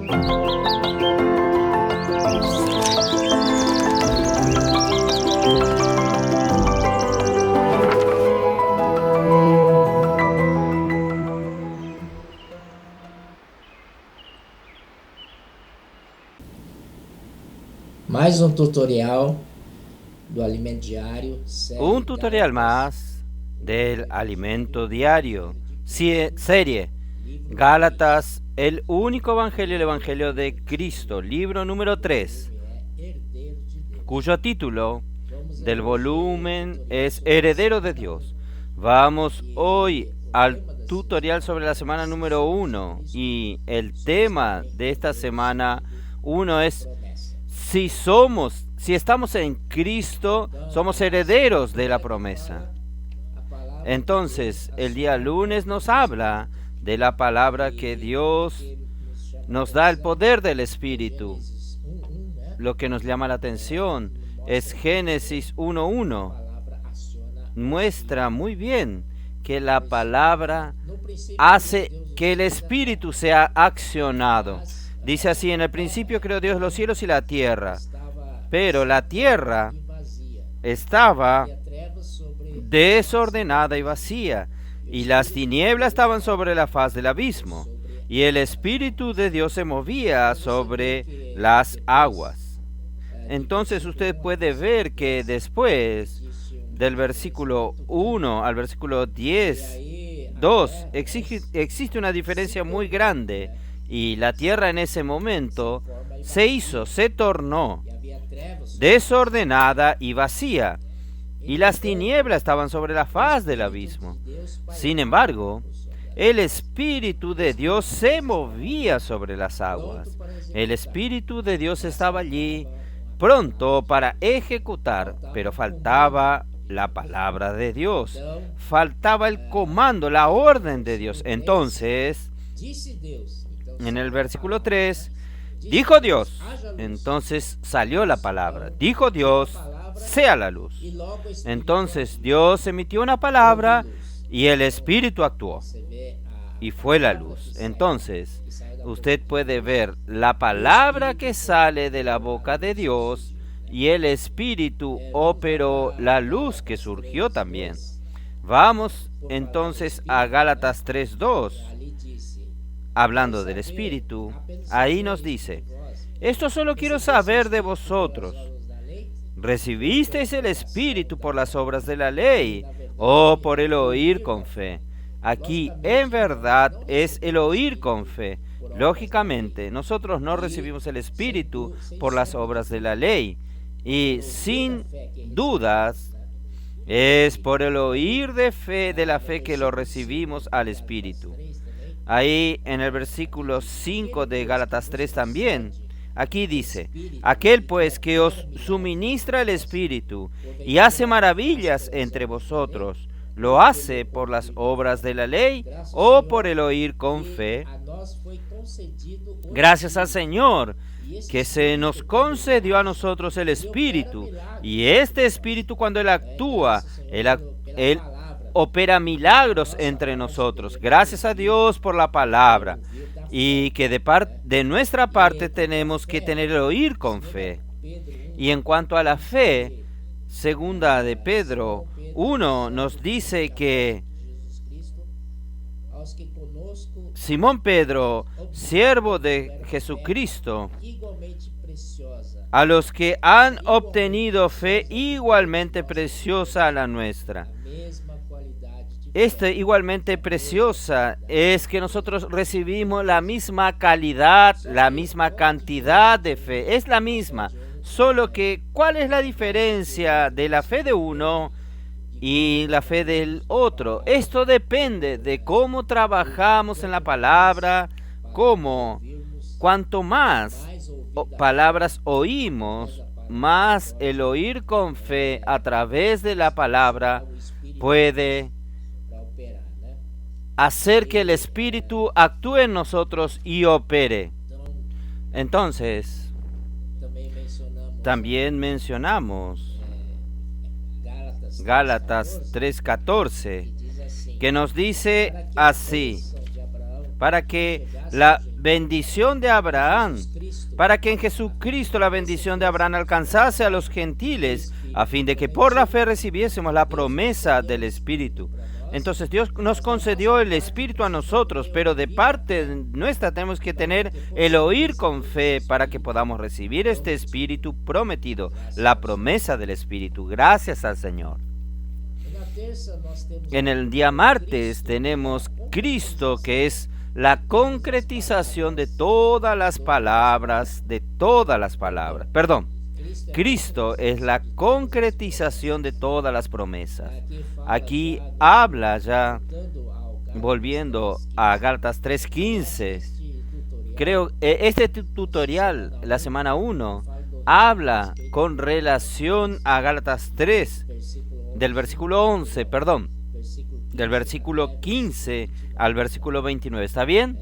Mais tutorial do alimento diario. Un tutorial más del alimento diario. Serie Gálatas, el único evangelio, el evangelio de Cristo, libro número 3, cuyo título del volumen es Heredero de Dios. Vamos hoy al tutorial sobre la semana número 1 y el tema de esta semana 1 es si estamos en Cristo, somos herederos de la promesa. Entonces, el día lunes nos habla de la palabra que Dios nos da el poder del Espíritu. Lo que nos llama la atención es Génesis 1:1. Muestra muy bien que la palabra hace que el Espíritu sea accionado. Dice así: en el principio creó Dios los cielos y la tierra, pero la tierra estaba desordenada y vacía, y las tinieblas estaban sobre la faz del abismo, y el Espíritu de Dios se movía sobre las aguas. Entonces usted puede ver que después del versículo 1 al versículo 2 existe una diferencia muy grande. Y la tierra en ese momento se tornó desordenada y vacía, y las tinieblas estaban sobre la faz del abismo. Sin embargo, el Espíritu de Dios se movía sobre las aguas. El Espíritu de Dios estaba allí, pronto para ejecutar, pero faltaba la palabra de Dios. Faltaba el comando, la orden de Dios. Entonces, en el versículo 3, dijo Dios, entonces salió la palabra. Dijo Dios, sea la luz. Entonces Dios emitió una palabra y el Espíritu actuó y fue la luz. Entonces usted puede ver la palabra que sale de la boca de Dios y el Espíritu operó la luz que surgió también. Vamos entonces a Gálatas 3:2. Hablando del Espíritu, ahí nos dice: esto solo quiero saber de vosotros. ¿Recibisteis el Espíritu por las obras de la ley o por el oír con fe? Aquí, en verdad, es el oír con fe. Lógicamente, nosotros no recibimos el Espíritu por las obras de la ley. Y sin dudas, es por el oír de la fe que lo recibimos al Espíritu. Ahí en el versículo 5 de Gálatas 3 también, aquí dice: aquel pues que os suministra el Espíritu y hace maravillas entre vosotros, ¿lo hace por las obras de la ley o por el oír con fe? Gracias al Señor que se nos concedió a nosotros el Espíritu, y este Espíritu, cuando Él actúa, Él opera milagros entre nosotros. Gracias a Dios por la palabra, y que de nuestra parte tenemos que tener el oír con fe. Y en cuanto a la fe, segunda de Pedro 1 nos dice que Simón Pedro, siervo de Jesucristo, a los que han obtenido fe igualmente preciosa a la nuestra. Esta igualmente preciosa es que nosotros recibimos la misma calidad, la misma cantidad de fe. Es la misma, solo que ¿cuál es la diferencia de la fe de uno y la fe del otro? Esto depende de cómo trabajamos en la palabra, cuanto más palabras oímos, más el oír con fe a través de la palabra puede hacer que el Espíritu actúe en nosotros y opere. Entonces, también mencionamos Gálatas 3:14, que nos dice así: para que la bendición de Abraham, para que en Jesucristo la bendición de Abraham alcanzase a los gentiles, a fin de que por la fe recibiésemos la promesa del Espíritu. Entonces Dios nos concedió el Espíritu a nosotros, pero de parte nuestra tenemos que tener el oír con fe para que podamos recibir este Espíritu prometido, la promesa del Espíritu. Gracias al Señor. En el día martes tenemos Cristo, que es la concretización de todas las palabras, Cristo es la concretización de todas las promesas. Aquí habla ya, volviendo a Gálatas 3:15, creo, este tutorial, la semana 1, habla con relación a Gálatas 3, del versículo 15 al versículo 29. ¿Está bien?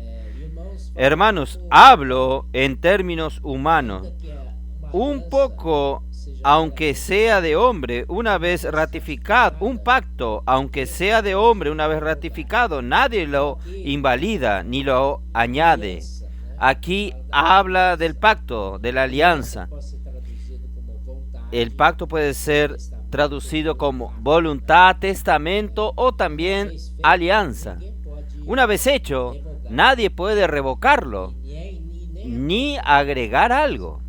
Hermanos, hablo en términos humanos. Un poco, aunque sea de hombre, una vez ratificado, un pacto, aunque sea de hombre, una vez ratificado, nadie lo invalida ni lo añade. Aquí habla del pacto, de la alianza. El pacto puede ser traducido como voluntad, testamento o también alianza. Una vez hecho, nadie puede revocarlo ni agregar algo.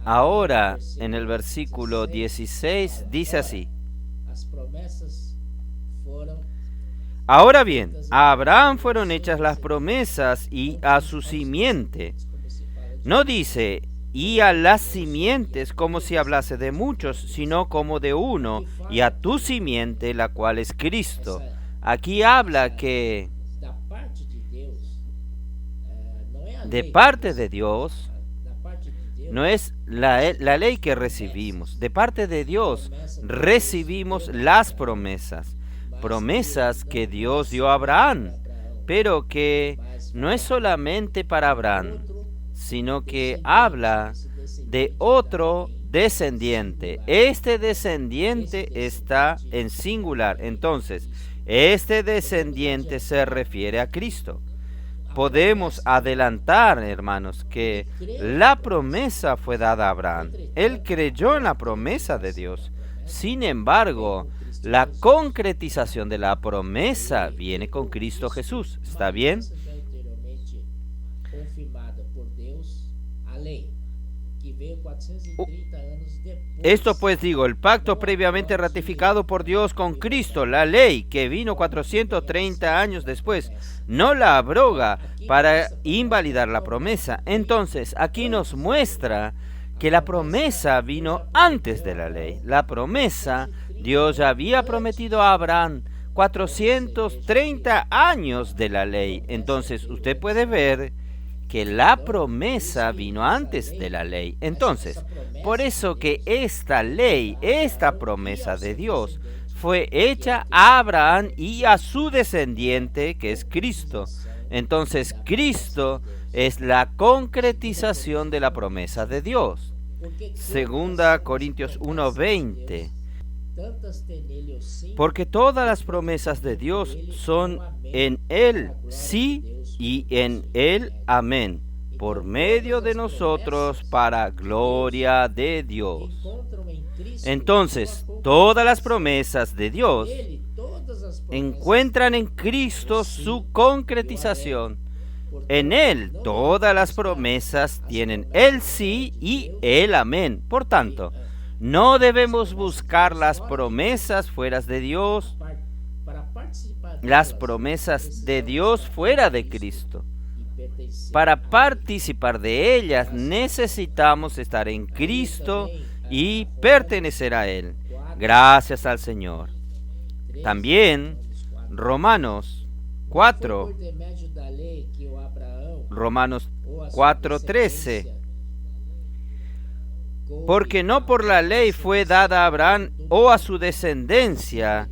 Ahora, en el versículo 16, dice así: ahora bien, a Abraham fueron hechas las promesas y a su simiente. No dice y a las simientes como si hablase de muchos, sino como de uno, y a tu simiente, la cual es Cristo. Aquí habla que de parte de Dios no es la ley que recibimos. De parte de Dios recibimos las promesas. Promesas que Dios dio a Abraham, pero que no es solamente para Abraham, sino que habla de otro descendiente. Este descendiente está en singular. Entonces, este descendiente se refiere a Cristo. Podemos adelantar, hermanos, que la promesa fue dada a Abraham. Él creyó en la promesa de Dios. Sin embargo, la concretización de la promesa viene con Cristo Jesús. ¿Está bien? Esto pues digo, el pacto previamente ratificado por Dios con Cristo, la ley que vino 430 años después, no la abroga para invalidar la promesa. Entonces, aquí nos muestra que la promesa vino antes de la ley. La promesa, Dios ya había prometido a Abraham 430 años de la ley. Entonces, usted puede ver que la promesa vino antes de la ley. Entonces, por eso que esta ley, esta promesa de Dios, fue hecha a Abraham y a su descendiente, que es Cristo. Entonces, Cristo es la concretización de la promesa de Dios. Segunda Corintios 1:20. Porque todas las promesas de Dios son en Él sí y en Él amén, por medio de nosotros para gloria de Dios. Entonces, todas las promesas de Dios encuentran en Cristo su concretización. En Él todas las promesas tienen el sí y el amén. Por tanto, no debemos buscar las promesas fuera de Dios, las promesas de Dios fuera de Cristo. Para participar de ellas necesitamos estar en Cristo y pertenecer a Él. Gracias al Señor. También Romanos 4:13. Porque no por la ley fue dada a Abraham o a su descendencia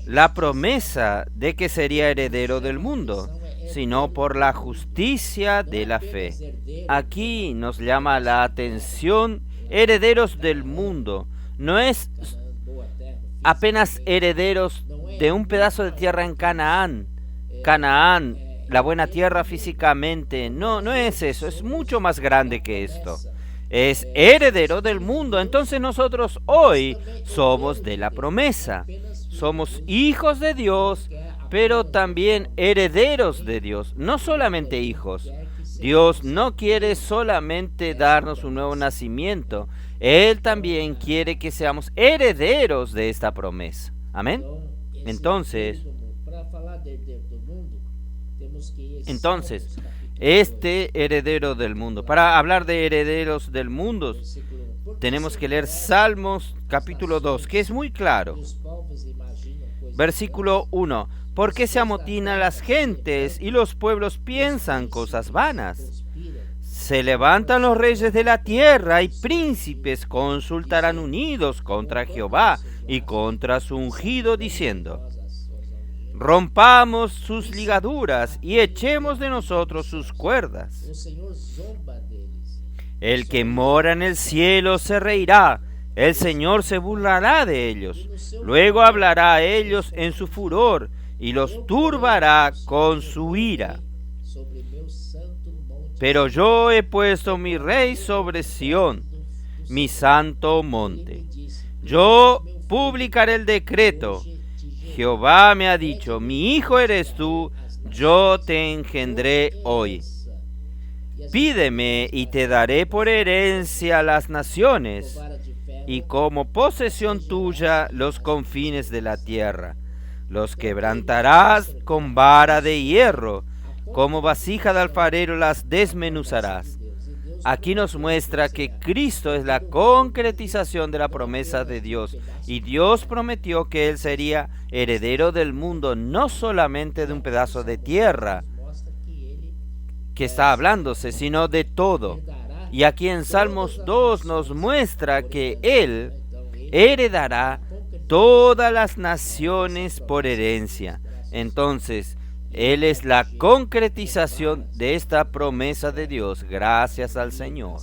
la promesa de que sería heredero del mundo, sino por la justicia de la fe. Aquí nos llama la atención herederos del mundo. No es apenas herederos de un pedazo de tierra en Canaán. Canaán la buena tierra físicamente. No, no es eso, es mucho más grande que esto. Es heredero del mundo. Entonces nosotros hoy somos de la promesa. Somos hijos de Dios, pero también herederos de Dios. No solamente hijos. Dios no quiere solamente darnos un nuevo nacimiento. Él también quiere que seamos herederos de esta promesa. Amén. Entonces, este heredero del mundo. Para hablar de herederos del mundo, tenemos que leer Salmos capítulo 2, que es muy claro. Versículo 1. ¿Por qué se amotinan las gentes y los pueblos piensan cosas vanas? Se levantan los reyes de la tierra y príncipes consultarán unidos contra Jehová y contra su ungido, diciendo: rompamos sus ligaduras y echemos de nosotros sus cuerdas. El que mora en el cielo se reirá, el Señor se burlará de ellos, luego hablará a ellos en su furor y los turbará con su ira. Pero yo he puesto mi rey sobre Sión, mi santo monte. Yo publicaré el decreto. Jehová me ha dicho: mi hijo eres tú, yo te engendré hoy. Pídeme y te daré por herencia las naciones, y como posesión tuya los confines de la tierra. Los quebrantarás con vara de hierro, como vasija de alfarero las desmenuzarás. Aquí nos muestra que Cristo es la concretización de la promesa de Dios, y Dios prometió que Él sería heredero del mundo, no solamente de un pedazo de tierra que está hablándose, sino de todo. Y aquí en Salmos 2 nos muestra que Él heredará todas las naciones por herencia. Entonces, Él es la concretización de esta promesa de Dios, gracias al Señor.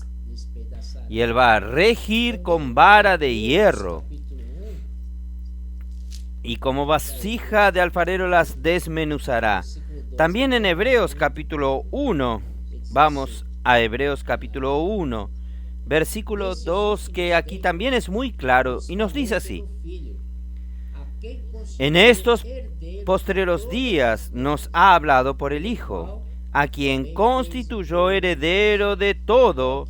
Y Él va a regir con vara de hierro, y como vasija de alfarero las desmenuzará. También en Hebreos capítulo 1, vamos a Hebreos capítulo 1, versículo 2, que aquí también es muy claro, y nos dice así: en estos postreros días nos ha hablado por el Hijo, a quien constituyó heredero de todo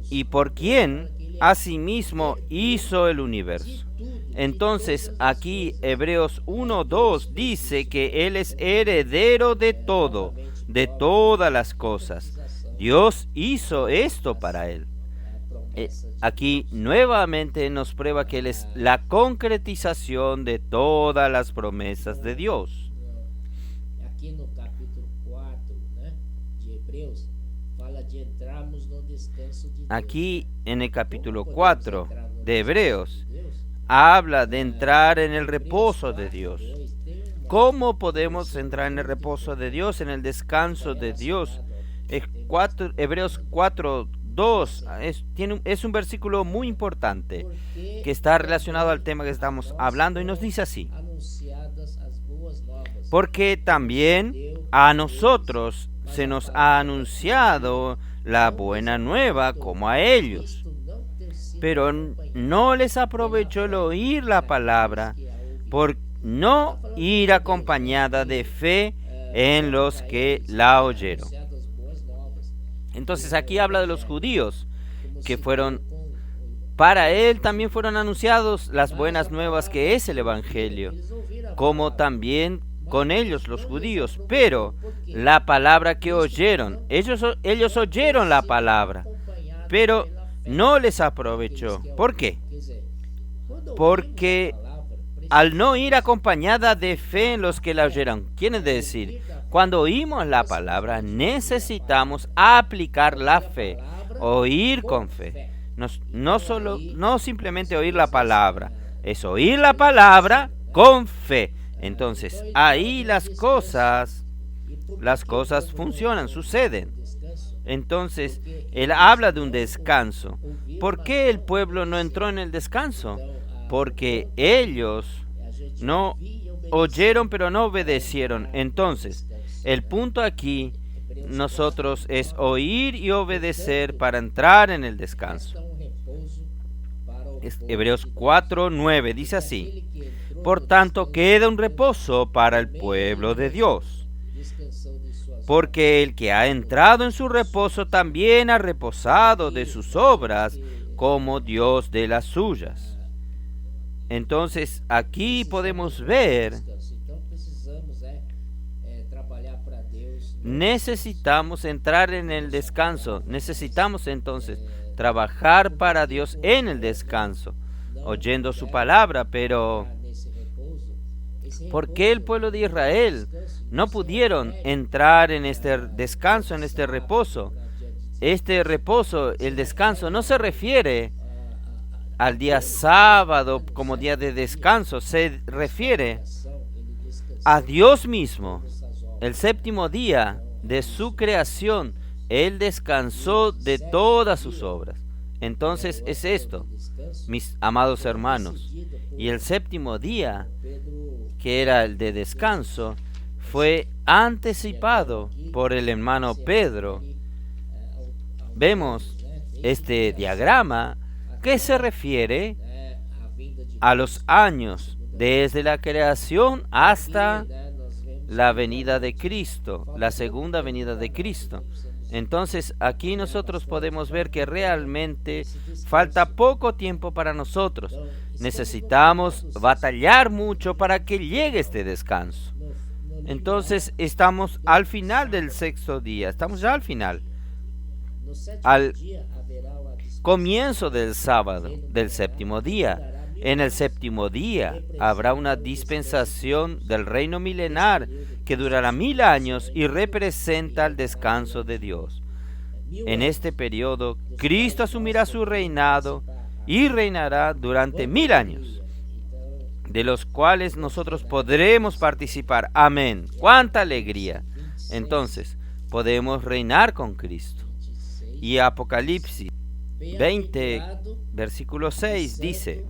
y por quien asimismo hizo el universo. Entonces aquí Hebreos 1:2 dice que Él es heredero de todo, de todas las cosas. Dios hizo esto para Él. Aquí nuevamente nos prueba que Él es la concretización de todas las promesas de Dios. Aquí en el capítulo 4 de Hebreos habla de entrar en el reposo de Dios. ¿Cómo podemos entrar en el reposo de Dios, en el descanso de Dios? Hebreos 4:2 es un versículo muy importante que está relacionado al tema que estamos hablando, y nos dice así: porque también a nosotros se nos ha anunciado la buena nueva como a ellos, pero no les aprovechó el oír la palabra, por no ir acompañada de fe en los que la oyeron. Entonces aquí habla de los judíos, que para él también fueron anunciados las buenas nuevas, que es el Evangelio, como también con ellos los judíos, pero la palabra que oyeron, ellos oyeron la palabra, pero no les aprovechó. ¿Por qué? Porque al no ir acompañada de fe en los que la oyeron, quiere decir, cuando oímos la palabra necesitamos aplicar la fe, oír con fe. No simplemente oír la palabra, es oír la palabra con fe. Entonces ahí las cosas funcionan, suceden. Entonces él habla de un descanso. ¿Por qué el pueblo no entró en el descanso? Porque ellos no oyeron, pero no obedecieron. Entonces El punto aquí nosotros es oír y obedecer para entrar en el descanso. Hebreos 4:9 dice así: por tanto queda un reposo para el pueblo de Dios, porque el que ha entrado en su reposo también ha reposado de sus obras, como Dios de las suyas. Entonces aquí podemos ver, necesitamos entrar en el descanso, necesitamos entonces trabajar para Dios en el descanso, oyendo su palabra. Pero ¿por qué el pueblo de Israel no pudieron entrar en este descanso, en este reposo? Este reposo, el descanso, no se refiere al día sábado como día de descanso, se refiere a Dios mismo. El séptimo día de su creación, Él descansó de todas sus obras. Entonces es esto, mis amados hermanos. Y el séptimo día, que era el de descanso, fue anticipado por el hermano Pedro. Vemos este diagrama que se refiere a los años desde la creación hasta la venida de Cristo, la segunda venida de Cristo. Entonces aquí nosotros podemos ver que realmente falta poco tiempo para nosotros. Necesitamos batallar mucho para que llegue este descanso. Entonces estamos al final del sexto día, estamos ya al final, al comienzo del sábado, del séptimo día. En el séptimo día habrá una dispensación del reino milenar que durará 1000 años y representa el descanso de Dios. En este periodo, Cristo asumirá su reinado y reinará durante 1000 años, de los cuales nosotros podremos participar. Amén. ¡Cuánta alegría! Entonces, podemos reinar con Cristo. Y Apocalipsis 20, versículo 6 dice: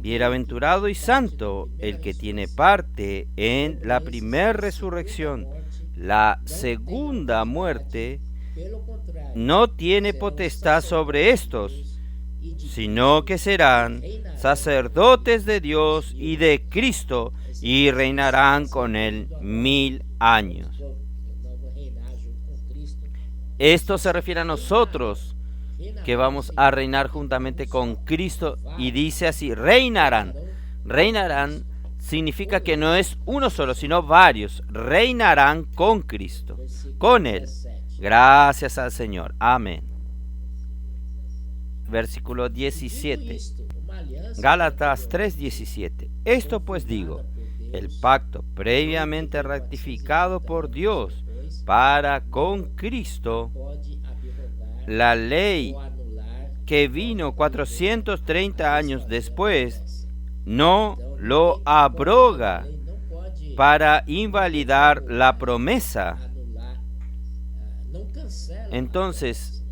bienaventurado y santo el que tiene parte en la primera resurrección. La segunda muerte no tiene potestad sobre estos, sino que serán sacerdotes de Dios y de Cristo y reinarán con él 1000 años. Esto se refiere a nosotros, que vamos a reinar juntamente con Cristo, y dice así: reinarán. Reinarán significa que no es uno solo, sino varios. Reinarán con Cristo, con Él. Gracias al Señor. Amén. Versículo 17. Gálatas 3:17. Esto pues digo, el pacto previamente ratificado por Dios para con Cristo, la ley que vino 430 años después, no lo abroga para invalidar la promesa. Entonces,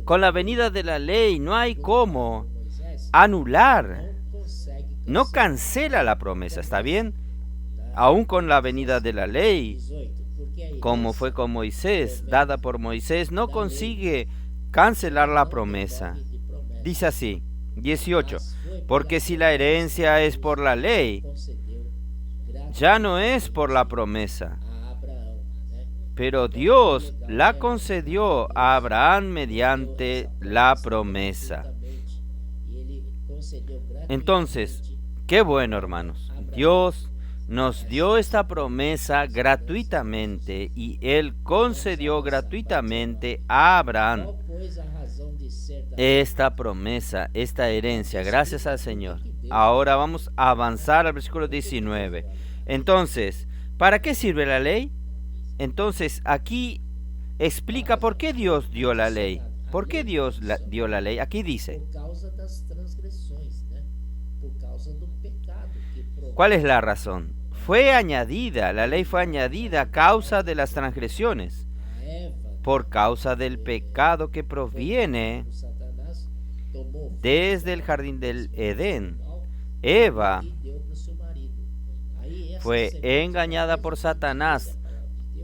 con la venida de la ley no hay cómo anular, no cancela la promesa, ¿está bien? Aún con la venida de la ley, como fue con Moisés, dada por Moisés, no consigue cancelar la promesa. Dice así, 18, porque si la herencia es por la ley, ya no es por la promesa, pero Dios la concedió a Abraham mediante la promesa. Entonces, qué bueno, hermanos, Dios nos dio esta promesa gratuitamente y Él concedió gratuitamente a Abraham esta promesa, esta herencia, gracias al Señor. Ahora vamos a avanzar al versículo 19. Entonces, ¿para qué sirve la ley? Entonces, aquí explica por qué Dios dio la ley. ¿Por qué Dios dio la ley? Aquí dice: ¿cuál es la razón? Fue añadida, la ley fue añadida a causa de las transgresiones, por causa del pecado que proviene desde el jardín del Edén. Eva fue engañada por Satanás,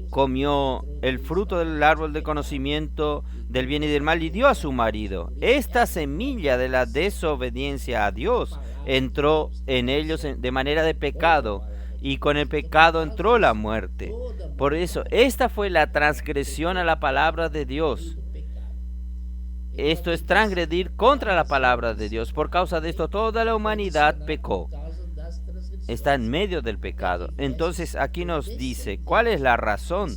comió el fruto del árbol del conocimiento del bien y del mal y dio a su marido. Esta semilla de la desobediencia a Dios entró en ellos de manera de pecado, y con el pecado entró la muerte. Por eso, esta fue la transgresión a la palabra de Dios. Esto es transgredir contra la palabra de Dios. Por causa de esto, toda la humanidad pecó. Está en medio del pecado. Entonces, aquí nos dice, ¿cuál es la razón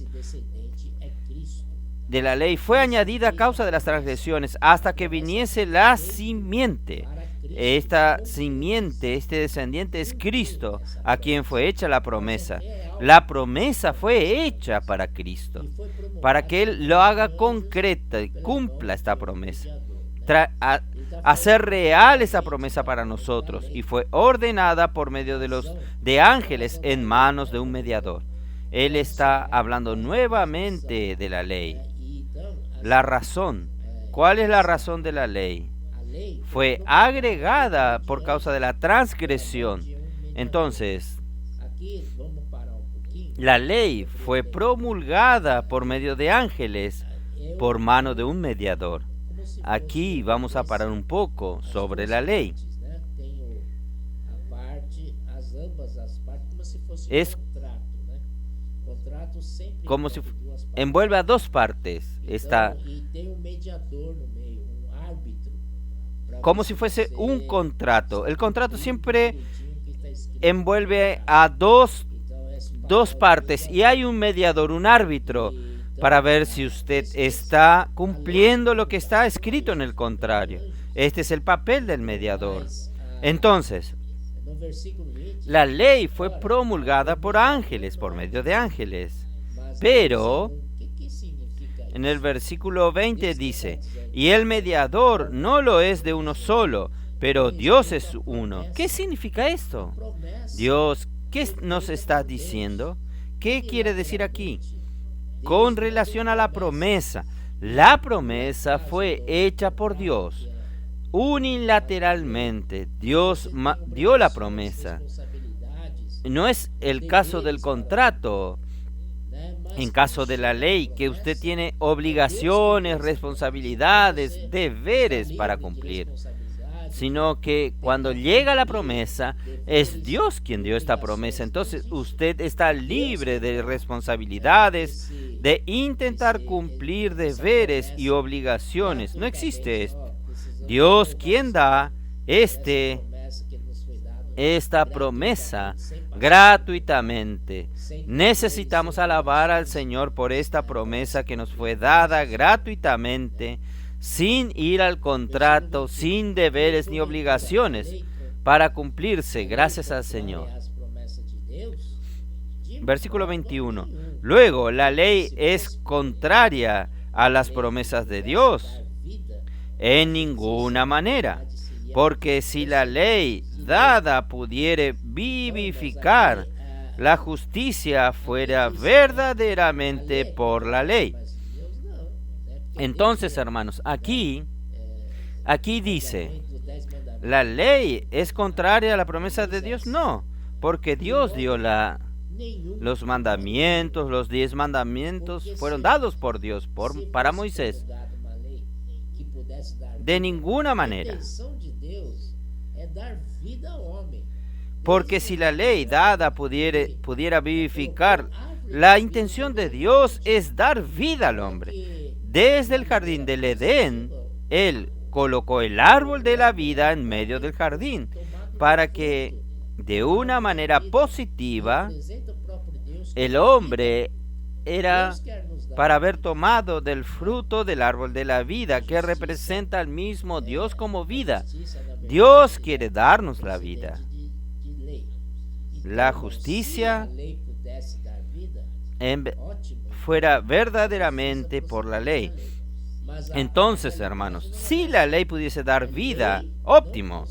de la ley? Fue añadida a causa de las transgresiones, hasta que viniese la simiente. Esta simiente, este descendiente es Cristo, a quien fue hecha la promesa. La promesa fue hecha para Cristo, para que Él lo haga concreta y cumpla esta promesa. Hacer real esa promesa para nosotros, y fue ordenada por medio de ángeles en manos de un mediador. Él está hablando nuevamente de la ley. La razón. ¿Cuál es la razón de la ley? Fue agregada por causa de la transgresión. Entonces, la ley fue promulgada por medio de ángeles por mano de un mediador. Aquí vamos a parar un poco sobre la ley. Es como si envuelve a dos partes. Está como si fuese un contrato. El contrato siempre envuelve a dos partes, y hay un mediador, un árbitro, para ver si usted está cumpliendo lo que está escrito en el contrario. Este es el papel del mediador. Entonces, la ley fue promulgada por ángeles, por medio de ángeles. Pero en el versículo 20 dice, y el mediador no lo es de uno solo, pero Dios es uno. ¿Qué significa esto? Dios, ¿qué nos está diciendo? ¿Qué quiere decir aquí? Con relación a la promesa fue hecha por Dios. Unilateralmente, Dios dio la promesa. No es el caso del contrato. En caso de la ley, que usted tiene obligaciones, responsabilidades, deberes para cumplir, sino que cuando llega la promesa, es Dios quien dio esta promesa. Entonces usted está libre de responsabilidades, de intentar cumplir deberes y obligaciones. No existe esto. Dios quien da esta promesa gratuitamente. Necesitamos alabar al Señor por esta promesa que nos fue dada gratuitamente, sin ir al contrato, sin deberes ni obligaciones, para cumplirse. Gracias al Señor. Versículo 21. Luego, la ley es contraria a las promesas de Dios. En ninguna manera. Porque si la ley dada pudiere vivificar, la justicia fuera verdaderamente por la ley. Entonces, hermanos, aquí dice, ¿la ley es contraria a la promesa de Dios? No, porque Dios dio los mandamientos, los 10 mandamientos fueron dados por Dios para Moisés. De ninguna manera. Porque si la ley dada pudiera vivificar, la intención de Dios es dar vida al hombre. Desde el jardín del Edén, Él colocó el árbol de la vida en medio del jardín, para que de una manera positiva el hombre era para haber tomado del fruto del árbol de la vida, que representa al mismo Dios como vida. Dios quiere darnos la vida. La justicia fuera verdaderamente por la ley. Entonces, hermanos, si la ley pudiese dar vida, óptimo.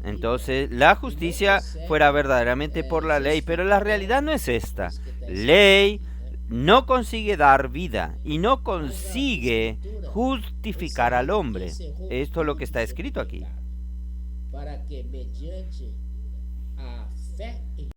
Entonces, la justicia fuera verdaderamente por la ley, pero la realidad no es esta. Ley no consigue dar vida y no consigue justificar al hombre. Esto es lo que está escrito aquí. Para que mediante a fé